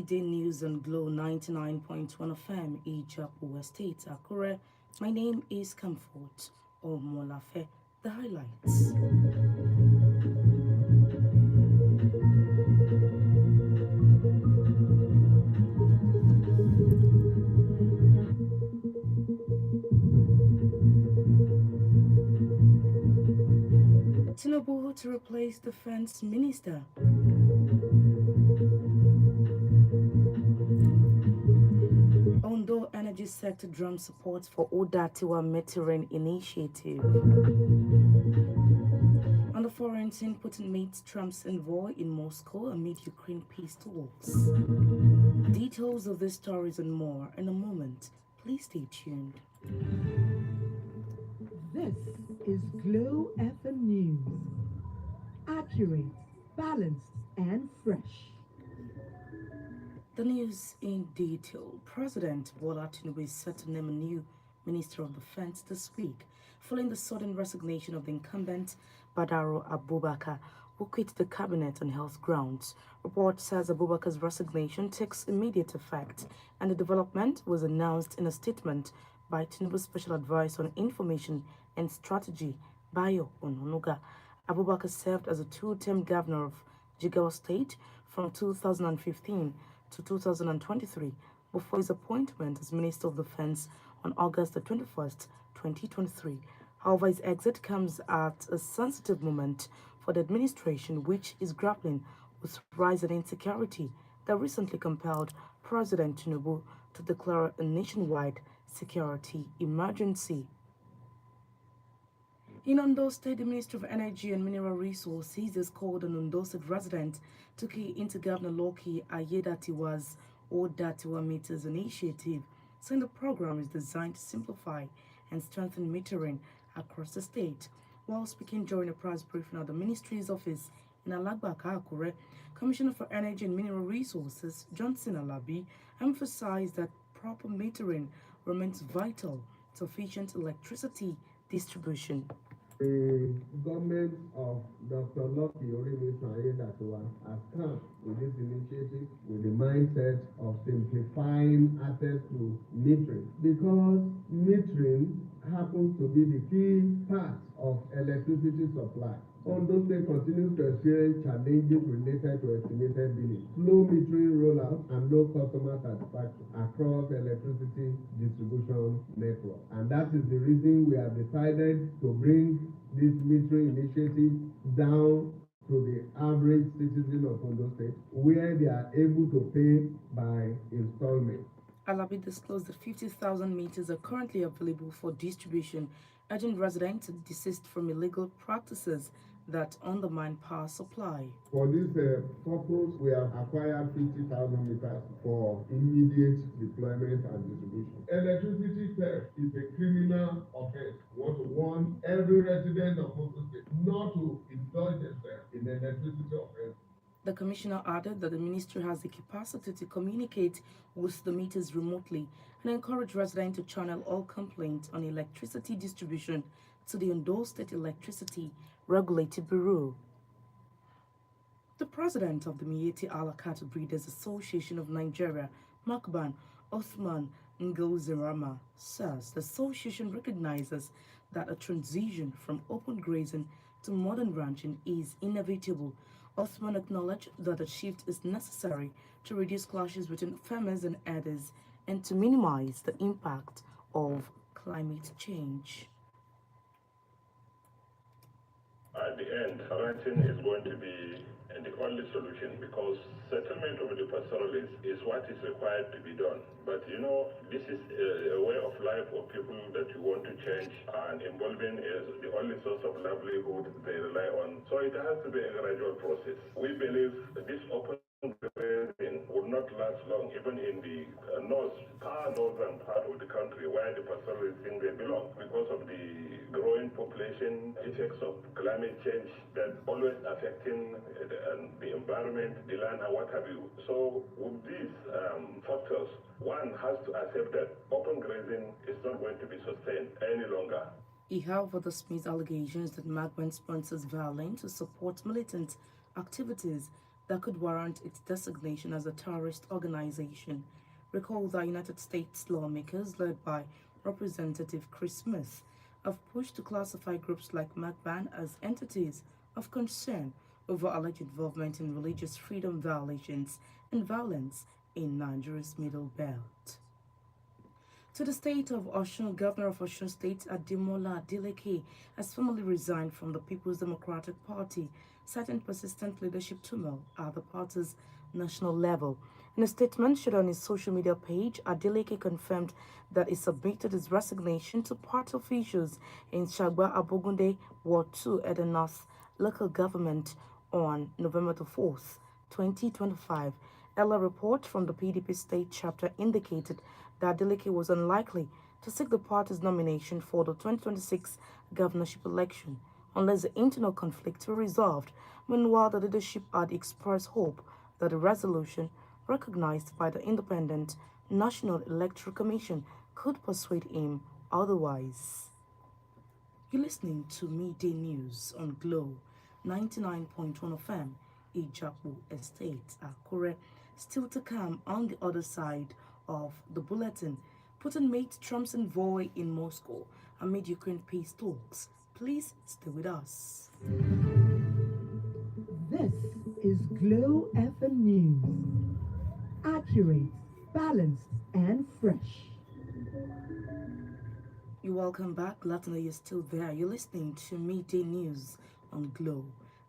midday news on Glow 99.1 FM, Ijapu Estate, Akure. My name is Comfort Omolafe. The highlights. Tinubu to replace defense minister. Ondo Energy Sector drums support for Odatiwa Metering Initiative. On the foreign scene, Putin meets Trump's envoy in Moscow amid Ukraine peace talks. Details of these stories and more in a moment. Please stay tuned. This is Glow FM News. Accurate, balanced, and fresh. The news in detail. President Bola Tinubu is set to name a new Minister of Defense this week, following the sudden resignation of the incumbent Badaro Abubakar, who quit the cabinet on health grounds. Report says Abubakar's resignation takes immediate effect, and the development was announced in a statement by Tinubu's Special Advisor on Information and Strategy, Bayo Ononuga. Abubakar served as a two-term governor of Jigawa State from 2015 to 2023 before his appointment as Minister of Defense on August the 21st, 2023. However, his exit comes at a sensitive moment for the administration, which is grappling with rising insecurity that recently compelled President Tinubu to declare a nationwide security emergency. In Ondo State, the Ministry of Energy and Mineral Resources has called on Ondo State resident to key into Governor Loki Ayedatiwa's Odatiwa Meters initiative, saying the program is designed to simplify and strengthen metering across the state. While speaking during a press briefing at the ministry's office in Alagbaka, Akure, Commissioner for Energy and Mineral Resources Johnson Alabi emphasized that proper metering remains vital to efficient electricity distribution. The government of Dr. Lucky Ayedatiwa has come with this initiative with the mindset of simplifying access to metering, because metering happens to be the key part of electricity supply. Although they continue to experience challenges related to estimated billing, slow metering rollout, and low customer satisfaction across electricity distribution network. And that is the reason we have decided to bring this metering initiative down to the average citizen of Ondo State, where they are able to pay by installment. Alabi disclosed that 50,000 meters are currently available for distribution, urging residents to desist from illegal practices that undermine power supply. For this purpose, we have acquired 50,000 meters for immediate deployment and distribution. Electricity theft is a criminal offense. We want to warn every resident of Ondo State not to indulge themselves in electricity offense. The commissioner added that the ministry has the capacity to communicate with the meters remotely and encourage residents to channel all complaints on electricity distribution to the Ondo State Electricity Regulatory Bureau. The president of the Miyetti Alakat Breeders Association of Nigeria, Makban Othman Ngozirama, says the association recognizes that a transition from open grazing to modern ranching is inevitable. Othman acknowledged that a shift is necessary to reduce clashes between farmers and herders and to minimize the impact of climate change. At the end, ranching is going to be the only solution, because settlement of the pastoralists is what is required to be done. But you know, this is a way of life of people that you want to change, and involving is the only source of livelihood they rely on. So it has to be a gradual process. We believe this open grazing will not last long, even in the northern part of the country where the pastoralists think they belong, because of the growing population, effects of climate change that always affecting the environment, the land, and what have you. So with these factors, one has to accept that open grazing is not going to be sustained any longer. He, however, dismissed allegations that Magban sponsors violence to support militant activities that could warrant its designation as a terrorist organization. Recall that United States lawmakers, led by Representative Chris Smith, have pushed to classify groups like MACBAN as entities of concern over alleged involvement in religious freedom violations and violence in Nigeria's Middle Belt. To the state of Osun, Governor of Osun State Ademola Adeleke has formally resigned from the People's Democratic Party, citing persistent leadership turmoil at the party's national level. In a statement shared on his social media page, Adeleke confirmed that he submitted his resignation to party officials in Shagba Abogunde, Ward 2, Edo North local government on November the 4th, 2025. Ella report from the PDP state chapter indicated that Adeleke was unlikely to seek the party's nomination for the 2026 governorship election unless the internal conflict were resolved. Meanwhile, the leadership had expressed hope that the resolution, recognized by the Independent National Electoral Commission, could persuade him otherwise. You're listening to Midday News on Glow 99.1 FM, Ijapu Estate, Akure. Still to come on the other side of the bulletin, Putin made Trump's envoy in Moscow amid Ukraine peace talks. Please stay with us. This is Glow FM News. Accurate, balanced, and fresh. You're welcome back. Glad to know you're still there. You're listening to Midday News on Glow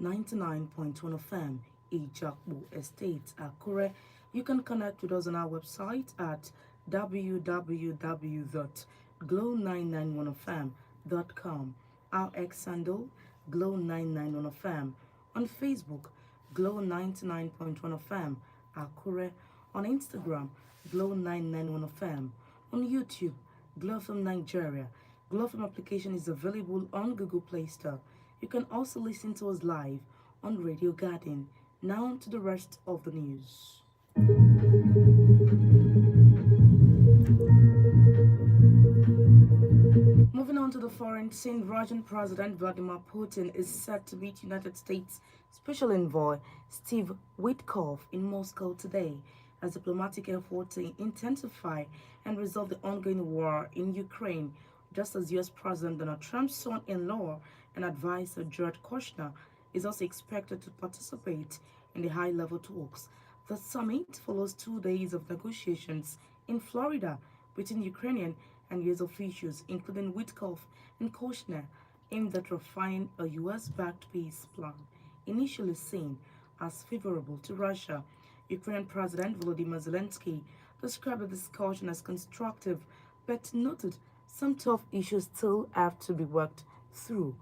99.1 FM, Ijapu Estate, Akure. You can connect with us on our website at www.glow991fm.com. Our X handle, Glow991fm. On Facebook, Glow99.1fm, Akure. On Instagram, Glow991fm. On YouTube, Glow from Nigeria. Glow from application is available on Google Play Store. You can also listen to us live on Radio Garden. Now to the rest of the news. Moving on to the foreign scene, Russian President Vladimir Putin is set to meet United States Special Envoy Steve Witkoff in Moscow today as diplomatic efforts to intensify and resolve the ongoing war in Ukraine, just as U.S. President Donald Trump's son-in-law and advisor Jared Kushner is also expected to participate in the high-level talks. The summit follows 2 days of negotiations in Florida between Ukrainian and U.S. officials, including Witkoff and Kushner, aimed at refining a U.S.-backed peace plan, initially seen as favorable to Russia. Ukrainian President Volodymyr Zelensky described the discussion as constructive, but noted some tough issues still have to be worked through.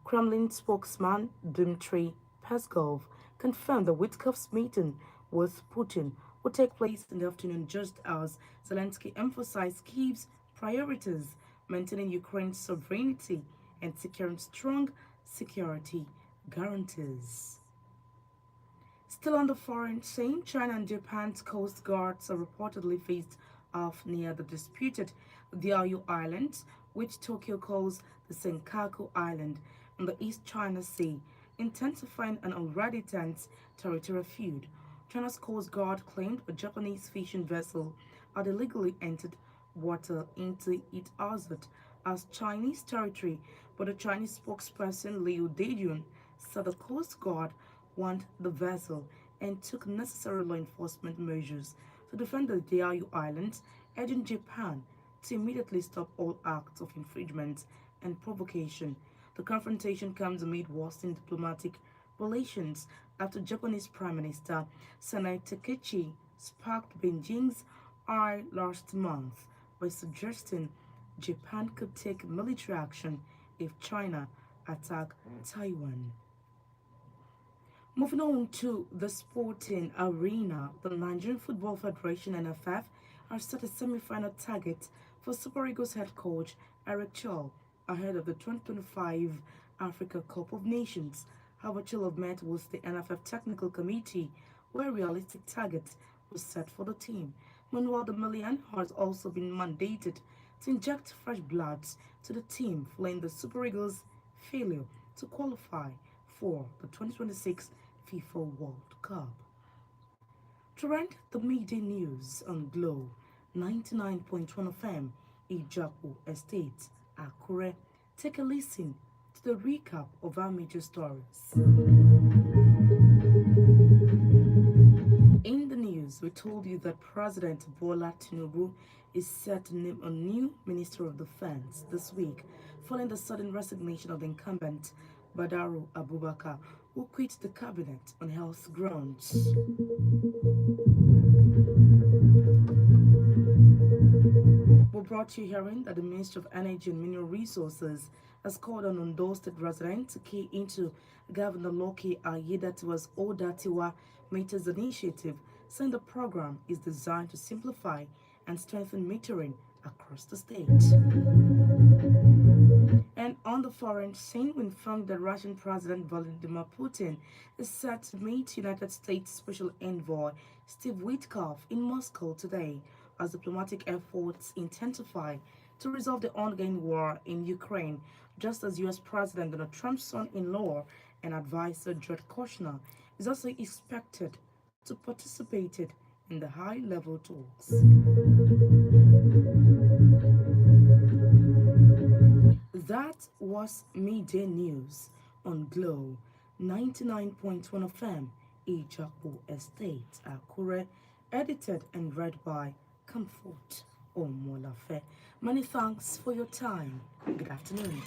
Kremlin spokesman Dmitry Peskov confirmed that Witkoff's meeting with Putin will take place in the afternoon, just as Zelensky emphasized Kyiv's priorities, maintaining Ukraine's sovereignty and securing strong security guarantees. Still on the foreign scene, China and Japan's coast guards are reportedly faced off near the disputed Diaoyu Islands, which Tokyo calls the Senkaku Island, in the East China Sea, intensifying an already tense territorial feud. China's Coast Guard claimed a Japanese fishing vessel had illegally entered water into it hazard as Chinese territory, but the Chinese spokesperson Liu Dejun said the Coast Guard warned the vessel and took necessary law enforcement measures to defend the Diaoyu Islands, urging Japan to immediately stop all acts of infringement and provocation. The confrontation comes amid worsening diplomatic relations after Japanese Prime Minister Sanae Takaichi sparked Beijing's ire last month by suggesting Japan could take military action if China attacked Taiwan. Moving on to the sporting arena, the Nigerian Football Federation (NFF) has set a semi-final target for Super Eagles head coach Eric Chol ahead of the 2025 Africa Cup of Nations. However, Chol have met with the NFF Technical Committee, where a realistic target was set for the team. Meanwhile, the Million has also been mandated to inject fresh blood to the team following the Super Eagles' failure to qualify for the 2026 FIFA World Cup. Trend the midday news on Glow 99.1 FM, Ijapu Estate, Akure. Take a listen to the recap of our major stories. In the news, we told you that President Bola Tinubu is set to name a new Minister of Defense this week, following the sudden resignation of the incumbent Badaru Abubakar, who quit the cabinet on health grounds. We brought you hearing that the Ministry of Energy and Mineral Resources has called on Ondo State residents to key into Governor Loki Ayedatiwa's Odatiwa Meters initiative, saying the program is designed to simplify and strengthen metering across the state. And on the foreign scene, we informed that Russian President Vladimir Putin is set to meet United States Special Envoy Steve Witkoff in Moscow today as diplomatic efforts intensify to resolve the ongoing war in Ukraine, just as U.S. President Donald Trump's son-in-law and advisor Jared Kushner is also expected to participate in the high-level talks. That was midday news on Glow 99.1 FM, Ijapu Estate, Akure, edited and read by Comfort Omolafe. Many thanks for your time. Good afternoon.